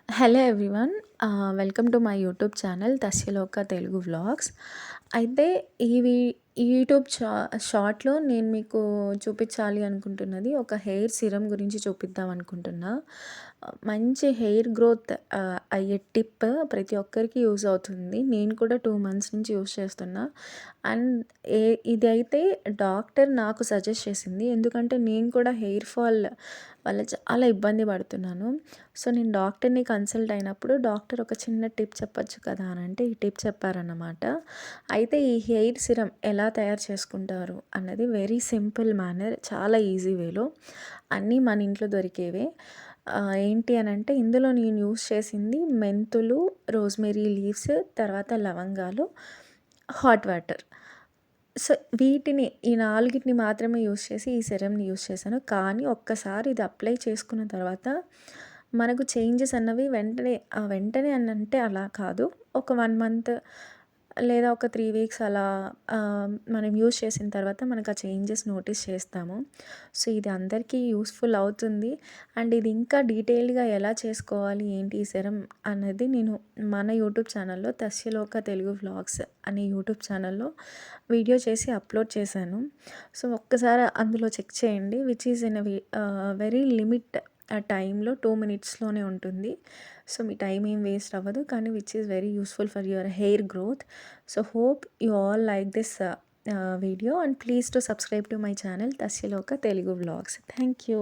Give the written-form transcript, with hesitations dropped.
Hello everyone. Welcome to my YouTube channel 'Tasyaloka Telugu vlogs'. అయితే ఈ YouTube షార్ట్‌లో నేను మీకు చూపించాలి అనుకుంటున్నది ఒక హెయిర్ సిరమ్ గురించి చూపిద్దాం అనుకుంటున్నా. మంచి హెయిర్ గ్రోత్ అయ్యే టిప్ ప్రతి ఒక్కరికి యూజ్ అవుతుంది. నేను కూడా 2 మంత్స్ నుంచి యూజ్ చేస్తున్నా. అండ్ ఏ ఇదైతే డాక్టర్ నాకు సజెస్ట్ చేసింది. ఎందుకంటే నేను కూడా హెయిర్ ఫాల్ వల్ల చాలా ఇబ్బంది పడుతున్నాను. సో, నేను డాక్టర్‌ని కన్సల్ట్ అయినప్పుడు డాక్టర్ ఒక చిన్న టిప్ చెప్పొచ్చు కదా అని అంటే ఈ టిప్ చెప్పారన్నమాట. అయితే ఈ హెయిర్ సిరమ్ ఎలా తయారు చేసుకుంటారు అన్నది వెరీ సింపుల్ మేనర్, చాలా ఈజీ వేలో అన్నీ మన ఇంట్లో దొరికేవే. ఏంటి అనంటే ఇందులో నేను యూజ్ చేసింది మెంతులు, రోస్‌మెరీ లీవ్స్, తర్వాత లవంగాలు, హాట్ వాటర్. సో, ఈ నాలుగిటిని మాత్రమే యూజ్ చేసి ఈ సిరమ్‌ని యూజ్ చేశాను. కానీ ఒక్కసారి ఇది అప్లై చేసుకున్న తర్వాత మనకు చేంజెస్ అన్నవి వెంటనే అనంటే అలా కాదు. ఒక 1 మంత్ లేదా ఒక 3 వీక్స్ అలా మనం యూజ్ చేసిన తర్వాత మనకు ఆ చేంజెస్ నోటీస్ చేస్తాము. సో, ఇది అందరికీ యూజ్‌ఫుల్ అవుతుంది. అండ్ ఇది ఇంకా డీటెయిల్డ్‌గా ఎలా చేసుకోవాలి, ఏంటి ఈ సిరమ్ అన్నది నేను మన యూట్యూబ్ ఛానల్‌లో 'తస్యలోక తెలుగు వ్లాగ్స్' అనే యూట్యూబ్ ఛానల్‌లో వీడియో చేసి అప్లోడ్ చేశాను. సో, ఒక్కసారి అందులో చెక్ చేయండి. Which is in very limit టైమ్‌లో 2 మినిట్స్‌లోనే ఉంటుంది. సో, మీ టైమ్ ఏం వేస్ట్ అవ్వదు. కానీ which is very useful for your hair growth. So, hope you all like this video and please to subscribe to my channel 'Tasyaloka Telugu vlogs'. Thank you.